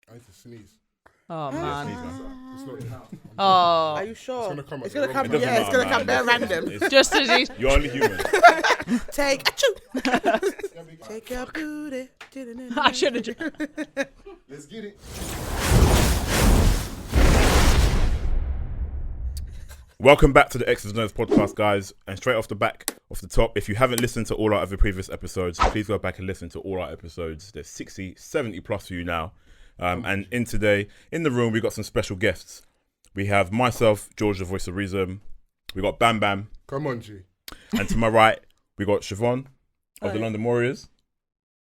I need to sneeze. Oh man. It's not there. Oh. Are you sure? It's gonna come. It's gonna come. It doesn't Yeah, it's matter, gonna come man. there random. It's- Just as easy. You're only human. Take achoo. Take your booty. I should have. Let's get it. Welcome back to the X's and O's podcast, guys. And straight off the top, if you haven't listened to all our other previous episodes, please go back and listen to all our episodes. There's 60, 70 plus for you now. And in the room, we got some special guests. We have myself, George, the voice of reason. We got Bam Bam. Come on, G. And to my right, we got Siobhan of the London Warriors.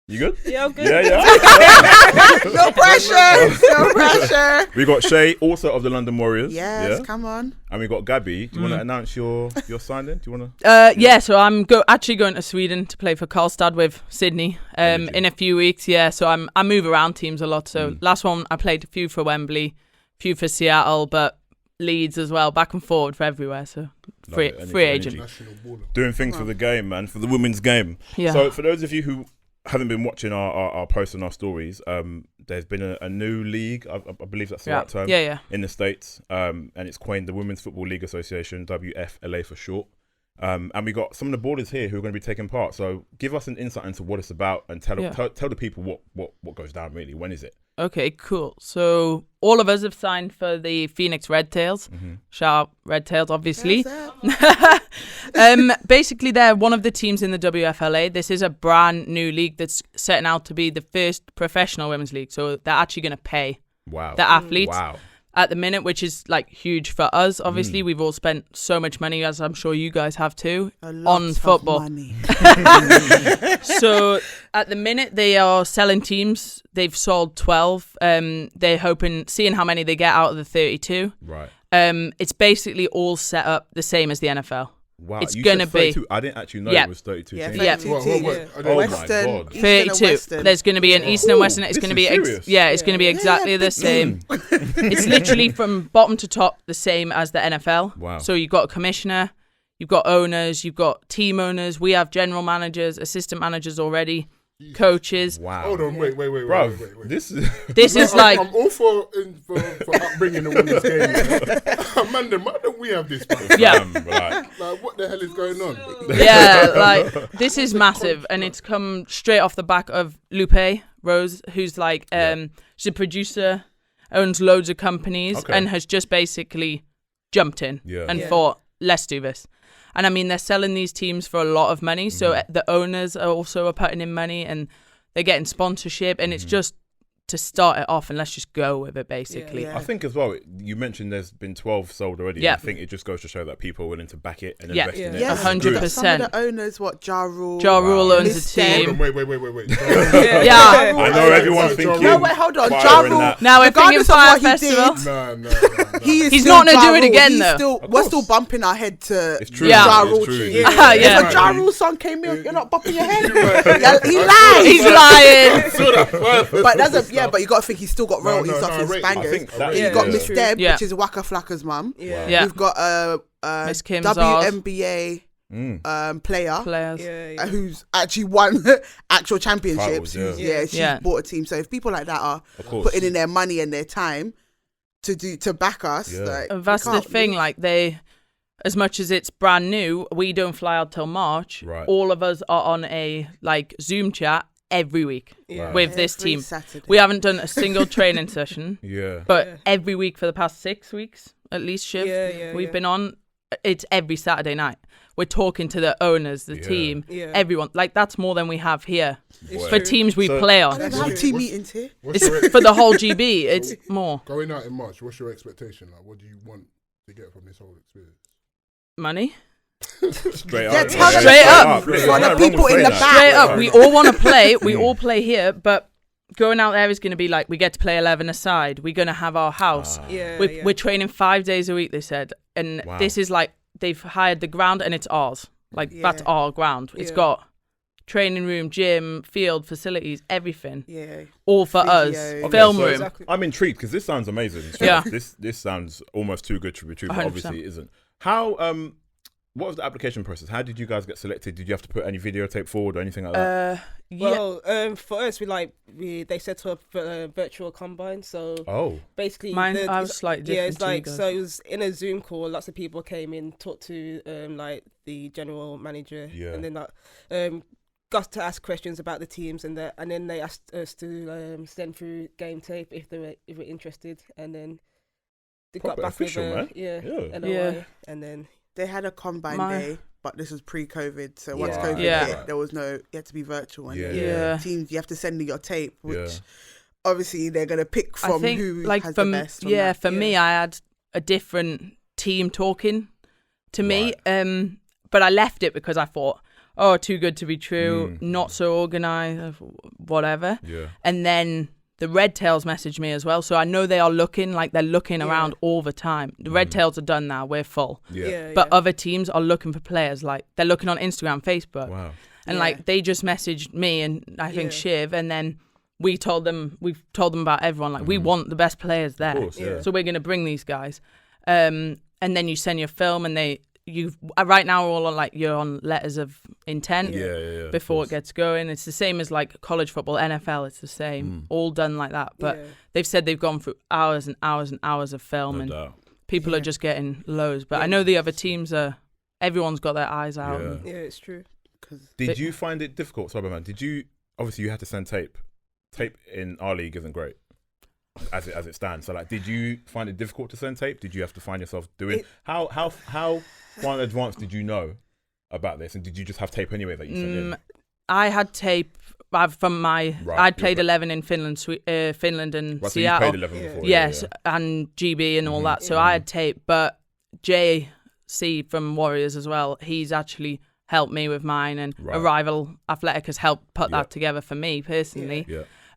You good? Yeah, I'm good. Yeah. No pressure. No pressure. We got Shay, also of the London Warriors. Yes, Yeah. come on. And we got Gaby. Do you want to announce your signing? Do you want to? Yeah, so I'm actually going to Sweden to play for Karlstad with Sydney in a few weeks. Yeah, so I move around teams a lot. So last one I played a few for Wembley, a few for Seattle, but Leeds as well, back and forward for everywhere. So free agent. National baller. Doing things for the game, man, for the women's game. Yeah. So for those of you who haven't been watching our posts and our stories, there's been a new league, I believe that's the right term, Yeah. in the States, and it's coined the Women's Football League Association, WFLA for short. And we got some of the boarders here who are going to be taking part. So give us an insight into what it's about and tell the people what goes down really. When is it? Okay, cool. So all of us have signed for the Phoenix Redtails. Shout out Redtails, obviously. Basically, they're one of the teams in the WFLA. This is a brand new league that's setting out to be the first professional women's league. So they're actually going to pay the athletes at the minute, which is like huge for us. Obviously, we've all spent so much money, as I'm sure you guys have too, on football. Money. So at the minute, they are selling teams. They've sold 12. They're seeing how many they get out of the 32. Right. It's basically all set up the same as the NFL. Wow. It's you going to said be 32. I didn't actually know Yeah. it was 32 Yeah, teams. 32 What, teams. what? Oh my Western, God. Eastern 32. and Western. There's going to be an Eastern and Western. It's This going to is be serious. it's going to be exactly the same. It's literally from bottom to top the same as the NFL. Wow. So you've got a commissioner, you've got owners, you've got team owners. We have general managers, assistant managers already, coaches. Wow. Hold on, wait. Bro, this is... This is like I'm all for upbringing the women's game. Man, why don't we have this? Man? Yeah. Like, what the hell is going on? yeah, like this is massive, and it's come straight off the back of Lupe Rose, who's like she's a producer, owns loads of companies, and has just basically jumped in and thought, let's do this. And I mean, they're selling these teams for a lot of money, so the owners are also putting in money, and they're getting sponsorship, and it's just to start it off, and let's just go with it, basically. Yeah. I think as well, you mentioned there's been 12 sold already. Yeah. I think it just goes to show that people are willing to back it and Yeah. invest in it. Yes, 100%. Some of the owners, Ja Rule. Ja Rule owns a Miss team. Hold on, wait. Yeah. I know everyone's thinking. No, wait, hold on. Fire Ja and Rule. that. Now we're thinking Regardless of Fire what he Festival. did, No. He's still not gonna Ja do it Rule. again, He's though. We're still bumping our head to It's true. Yeah. Ja It's Rule true. tune. Yeah. If a Ja Right. Rule song came in, you're not bopping your head. Yeah, he lied. He's lying. But but you got to think he's still got royalties no, off I his rate- I bangers. think that You is- got Miss Deb, Yeah. which is Waka Flocka's mum. Yeah. We've got Miss Kim's ours. WNBA player. Players. Who's actually won actual championships. Titles, yeah. She's bought a team. So if people like that are Of course. putting in their money and their time to back us, like, And that's we the can't thing, lose. like as much as it's brand new, we don't fly out till March. Right. All of us are on a Zoom chat every week with this Every team. Saturday. We haven't done a single training session, Yeah. but every week for the past 6 weeks, at least, shift we've been on. It's every Saturday night. We're talking to the owners, the team, everyone. Like, that's more than we have here for teams we play I on. don't have team meetings here. What's It's your for the whole GB. It's more going out in March? What's your expectation? Like, what do you want to get from this whole experience? money. Straight Yeah, up. tell them Straight up. For There's the nothing wrong people with in the saying back. Straight up, we all want to play. We all play here, but going out there is going to be like we get to play 11 aside. We're going to have our house. We're training 5 days a week, they said, and this is like they've hired the ground and it's ours. Like that's our ground. It's got training room, gym, field, facilities, everything. Yeah. All for us. Physio. Film so room. Exactly. I'm intrigued because this sounds amazing. Yeah. This sounds almost too good to be true, but 100%. obviously it isn't. How what was the application process? How did you guys get selected? Did you have to put any videotape forward or anything like that? Well, for us, they set up a virtual combine. So basically, mine I was slightly different. Yeah, it's like so it was in a Zoom call. Lots of people came in, talked to like the general manager, and then got to ask questions about the teams, and then they asked us to send through game tape if they were interested, and then they got back official, with man. and then they had a combine day. But this was pre-COVID, so once COVID hit, there was no. You had to be virtual, and teams you have to send in your tape, which obviously they're gonna pick from who has the best. For me, I had a different team talking to me, but I left it because I thought, oh, too good to be true, not so organised, whatever. Yeah. And then the Redtails messaged me as well, so I know they are looking, like they're looking around all the time. The Redtails are done now, we're full. But other teams are looking for players, like they're looking on Instagram, Facebook. Wow. And like they just messaged me and I think Shiv, and then we've told them about everyone, like we want the best players there. Of course, so we're going to bring these guys. And then you send your film and right now we're all on you're on letters of intent before it gets going. It's the same as like college football, NFL, it's the same, all done like that. But they've said they've gone through hours and hours and hours of film, and people are just getting loads. But I know the other teams everyone's got their eyes out. Yeah, it's true. Did you find it difficult, Cyberman? Obviously you had to send tape. Tape in our league isn't great as it stands. So did you find it difficult to send tape? Did you have to find yourself doing how far in advance did you know about this, and did you just have tape anyway that you sent in? I had tape from I'd played 11 in Finland and Seattle. So you played 11 before, yes, and GB and all that. So I had tape, but JC from Warriors as well, he's actually helped me with mine, and Arrival Athletic has helped put that together for me personally.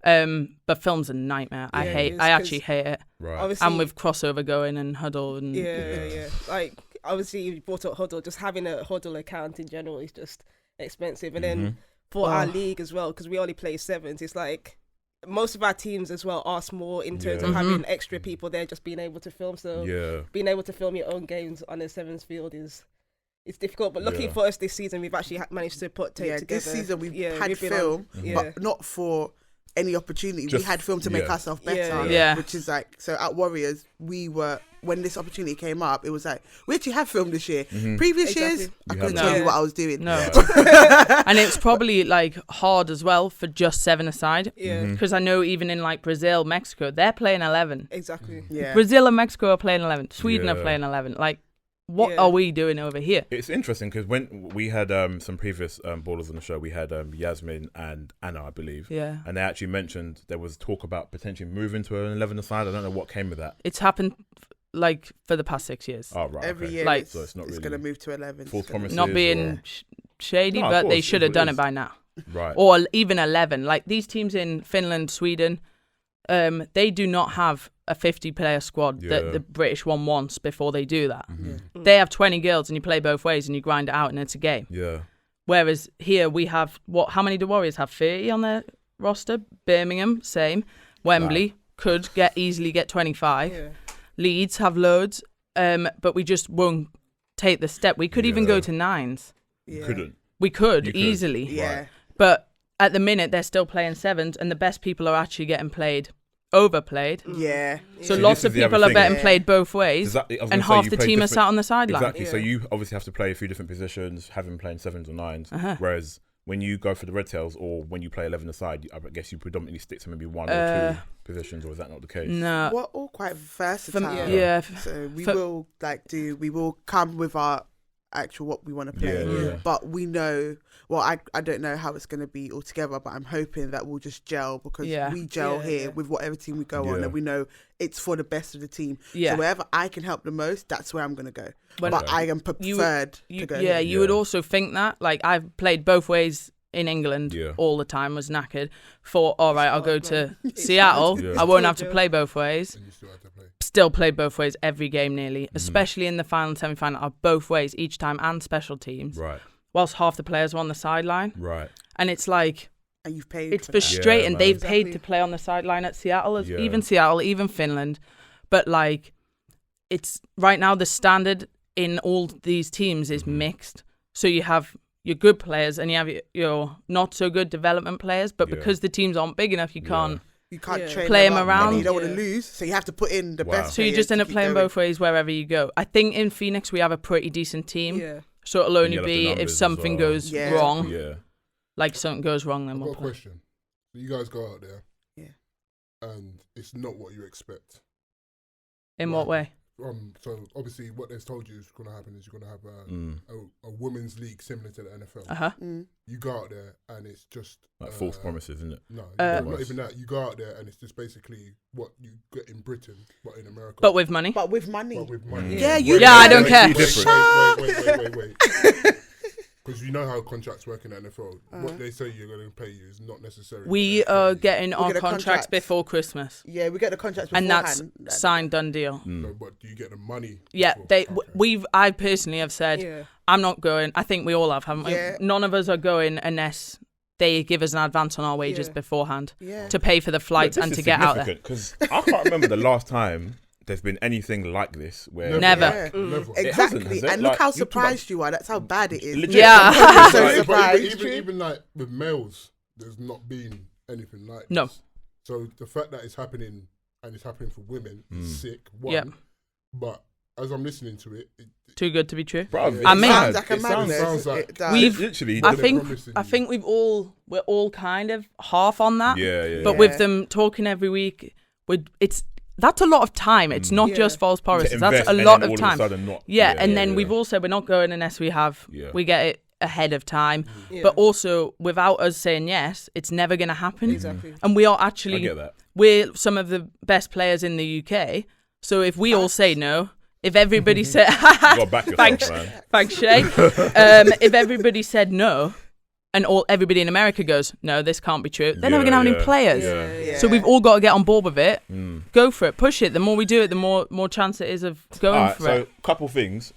But film's a nightmare. I actually hate it. Right. And with crossover going and Huddle and like obviously you brought up Huddle. Just having a Huddle account in general is just expensive, and then for our league as well, because we only play sevens. It's like most of our teams as well are small in terms of having extra people there, just being able to film. So being able to film your own games on a sevens field it's difficult, but luckily for us this season, we've actually managed to put tape together. This season we've had film, but not for any opportunity. We had film to make ourselves better, which is like, so at Warriors, when this opportunity came up, it was like, we actually have film this year. Previous years, I couldn't tell you what I was doing. No. And it's probably like hard as well for just 7-a-side. Because I know even in like Brazil, Mexico, they're playing 11. Exactly. Brazil and Mexico are playing 11. Sweden are playing 11. Like, what are we doing over here? It's interesting because when we had some previous ballers on the show, we had Yasmin and Anna, I believe. Yeah. And they actually mentioned there was talk about potentially moving to an 11-a-side. I don't know what came of that. It's happened like for the past 6 years. Oh, right. Every year, like, so it's not really going to move to 11. False promises. Not being shady, but they should have done it by now. Right. Or even 11. Like these teams in Finland, Sweden, they do not have a 50-player squad that the British one wants before they do that. They have 20 girls and you play both ways and you grind it out and it's a game. Yeah. Whereas here we have, how many do Warriors have? 30 on their roster? Birmingham, same. Wembley could easily get 25. Yeah. Leeds have loads, but we just won't take the step. We could even go to 9s. Yeah. Couldn't. We could easily. Yeah. Right. But at the minute, they're still playing 7s and the best people are actually getting overplayed. Yeah. So lots of people are getting played both ways, and half the team are sat on the sideline. Exactly. Yeah. So you obviously have to play a few different positions, having playing 7s or 9s. Whereas when you go for the Redtails or when you play 11-a-side, I guess you predominantly stick to maybe 1 or 2 positions, or is that not the case? No. We're all quite versatile. Yeah. So we will come with our actual what we want to play, but we know. Well, I don't know how it's going to be altogether, but I'm hoping that we'll just gel because we gel here with whatever team we go on, and we know it's for the best of the team. Yeah. So wherever I can help the most, that's where I'm going to go. But I am preferred to go. Yeah, you would also think that. Like I've played both ways in England all the time, was knackered. Thought, all right, I'll go to Seattle. I won't have to play both ways. And you still have to play. Still played both ways every game nearly, especially in the final and semi-final, are both ways each time and special teams. Right. Whilst half the players are on the sideline. Right. And it's like, and you've paid. It's frustrating. Yeah, they've paid to play on the sideline at Seattle, even Seattle, even Finland. But like, it's right now the standard in all these teams is mixed. So you have your good players and you have your not so good development players, but because the teams aren't big enough, you can't train play them up, around. And you don't want to lose, so you have to put in the best. So you just end up playing both ways wherever you go. I think in Phoenix we have a pretty decent team. Yeah. So it'll only be if something goes wrong. Yeah. Like something goes wrong, then I've we'll got a question. So you guys go out there, and it's not what you expect. In what way? So obviously, what they've told you is going to happen is you're going to have a women's league similar to the NFL. You go out there and it's just like false promises, isn't it? No, not even that. You go out there and it's just basically what you get in Britain, but in America. But with money. But with money. Yeah, I don't care. Wait. Because you know how contracts work in the NFL. What they say you're going to pay you is not necessarily. We are getting our contracts before Christmas. Yeah, we get the contracts beforehand. And that's signed, done deal. No, but do you get the money? Yeah, I personally have said, I'm not going. I think we all have, haven't we? Yeah. None of us are going unless they give us an advance on our wages beforehand to pay for the flights and to get out there. Because I can't remember the last time there's been anything like this where never. Exactly. And look how surprised you are. That's how bad it is. Legit. Yeah. I'm so surprised. Even like with males, there's not been anything like this. No. So the fact that it's happening and it's happening for women is sick. But as I'm listening to it, too good to be true. Bro, I mean, sounds like a madness. We've literally. I think we're all kind of half on that. Yeah. But with them talking every week, that's a lot of time. It's not just false promises. That's a lot of time. And then we've all said we're not going unless we get it ahead of time. But also, without us saying yes, it's never going to happen. Exactly. And we are actually, I get that. we're some of the best players in the UK. So if we all say no, if everybody said, thanks, Shay. If everybody said no, and everybody in America goes, no, this can't be true, they're never going to have any players. So we've all got to get on board with it. Go for it. Push it. The more we do it, the more chance it is of going for it. So, couple things.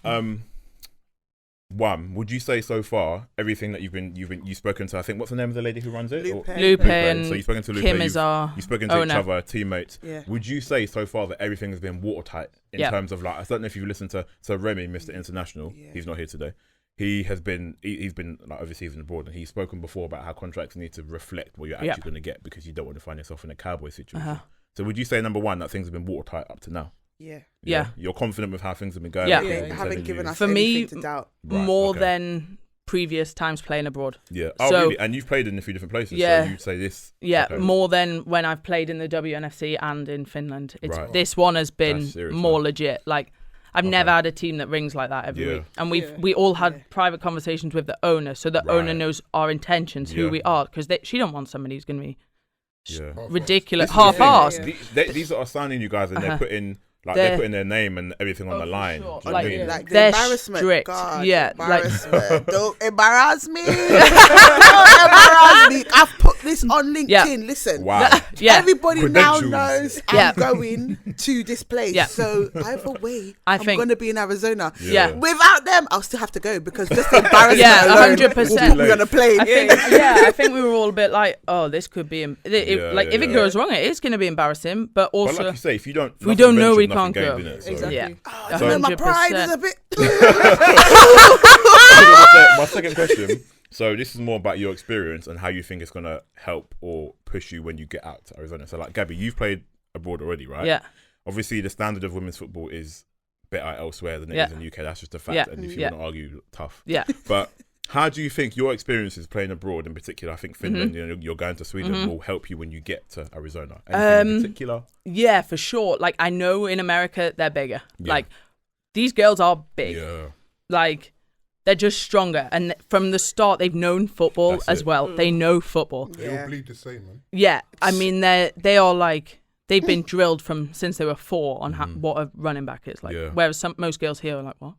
One, would you say so far everything that you've spoken to? I think what's the name of the lady who runs it? Lupe and so you've spoken to Lupe, Kim is our you've spoken to owner. each other, teammates. Yeah. Would you say so far that everything has been watertight in terms of I don't know if you've listened to Remy, Mr. International. He's not here today. He's been like overseas and abroad, and he's spoken before about how contracts need to reflect what you're actually going to get because you don't want to find yourself in a cowboy situation. So would you say number one that things have been watertight up to now? Yeah. You're confident with how things have been going? Yeah. Haven't given us for me to doubt. more than previous times playing abroad. Yeah. Oh, so, really? And you've played in a few different places. Yeah. So you'd say this. Yeah, more than when I've played in the WNFC and in Finland. This one has been more legit. Like I've never had a team that rings like that every week. And we all had private conversations with the owner, so the owner knows our intentions, who we are, because she don't want somebody who's going to be ridiculous, half-assed. These are signing you guys, and they're putting they're putting their name and everything on the line. Sure. Do you know what I mean? Like they're embarrassment. strict. God, embarrassment. Don't embarrass me. Don't embarrass me. I've put this on LinkedIn. Listen. Wow. Everybody now knows I'm going to this place. So either way, I'm going to be in Arizona. Without them, I'll still have to go because just the embarrassment 100%. will put me on a plane. I think we were all a bit like, oh, this could be if it goes wrong, it is going to be embarrassing. But also, but like you say, if we don't know, we can't go. Exactly. Yeah. My pride is a bit. My second question. So this is more about your experience and how you think it's going to help or push you when you get out to Arizona. So like Gaby, you've played abroad already, right? Yeah. Obviously, the standard of women's football is better elsewhere than it is in the UK. That's just a fact. And if you want to argue, tough. Yeah. But how do you think your experiences playing abroad, in particular, I think Finland, you're going to Sweden, will help you when you get to Arizona? Anything in particular? Yeah, for sure. Like, I know in America, they're bigger. Yeah. Like, these girls are big. Yeah. Like, they're just stronger. And from the start, they've known football as well. They know football. They all bleed the same, man. Yeah. I mean, they are like... They've been drilled since they were 4 on what a running back is like. Whereas most girls here are like, what?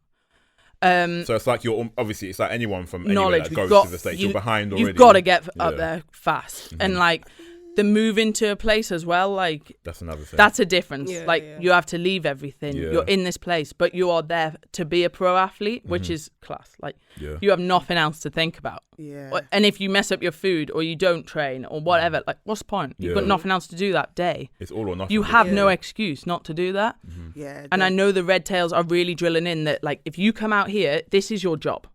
So it's like it's like anyone from anywhere that goes to the States, you're behind already. You've got to get up there fast. And like, the move into a place as well, like that's another thing. That's a difference. You have to leave everything. Yeah. You're in this place, but you are there to be a pro athlete, which is class. Like you have nothing else to think about. Yeah. And if you mess up your food or you don't train or whatever, like what's the point? You've got nothing else to do that day. It's all or nothing. You have no excuse not to do that. Yeah. And I know the Redtails are really drilling in that, like, if you come out here, this is your job.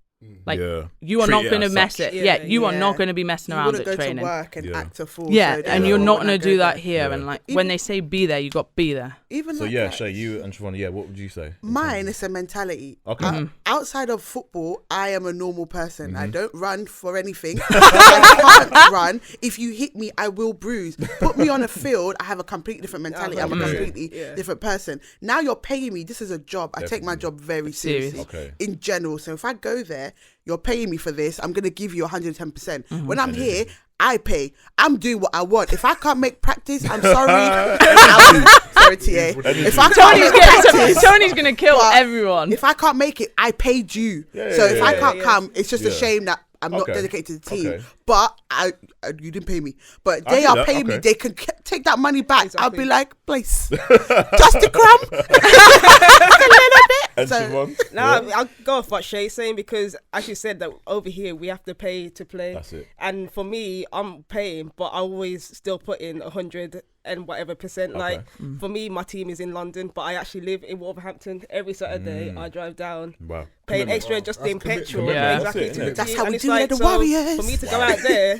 Like you are not going to mess it. You are not going to be messing around at training. You go to work and act a fool. And you're not going to do that here. And like when they say be there, you got to be there. Even so like Shay, you and Siobhan, what would you say? Mine is a mentality. Okay. Outside of football, I am a normal person. I don't run for anything. I can't run. If you hit me, I will bruise. Put me on a field, I have a completely different mentality. I'm a completely different person. Now you're paying me. This is a job. I take my job very seriously in general. So if I go there, you're paying me for this, I'm going to give you 110%. When I'm here, I pay. I'm doing what I want. If I can't make practice, I'm sorry. Sorry, TA. If I can't make practice, Tony's going to kill everyone. If I can't make it, I paid you. So if I can't come, it's just a shame that I'm not dedicated to the team. But you didn't pay me. But they are paying me. They can take that money back. I'll be like, please, just a crumb. A little bit. I'll go off what Shay's saying, because as you said that over here we have to pay to play. That's it. And for me, I'm paying, but I always still put in 100 and whatever percent. Like for me, my team is in London, but I actually live in Wolverhampton. Every Saturday I drive down. Wow. Paying extra just in petrol. Exactly. That's how we do it, the Warriors. For me to go out there,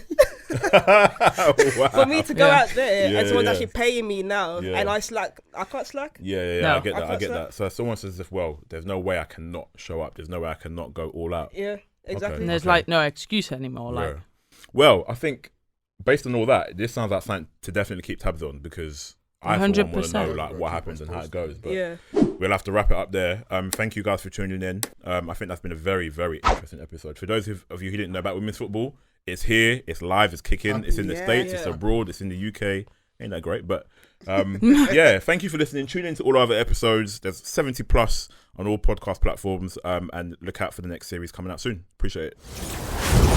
for me to go out there, and someone's actually paying me now, and I slack. I can't slack. I get that. So someone says, if there's no way I cannot show up. There's no way I cannot go all out. Yeah, exactly. And there's like no excuse anymore. Like, well, I think based on all that, this sounds like something to definitely keep tabs on, because I want to know like what happens and how it goes. But we'll have to wrap it up there. Thank you guys for tuning in. I think that's been a very, very interesting episode. For those of you who didn't know about women's football, it's here, it's live, it's kicking, it's in the States, it's abroad, it's in the UK. Ain't that great? But thank you for listening. Tune in to all our other episodes. There's 70 plus on all podcast platforms, and look out for the next series coming out soon. Appreciate it.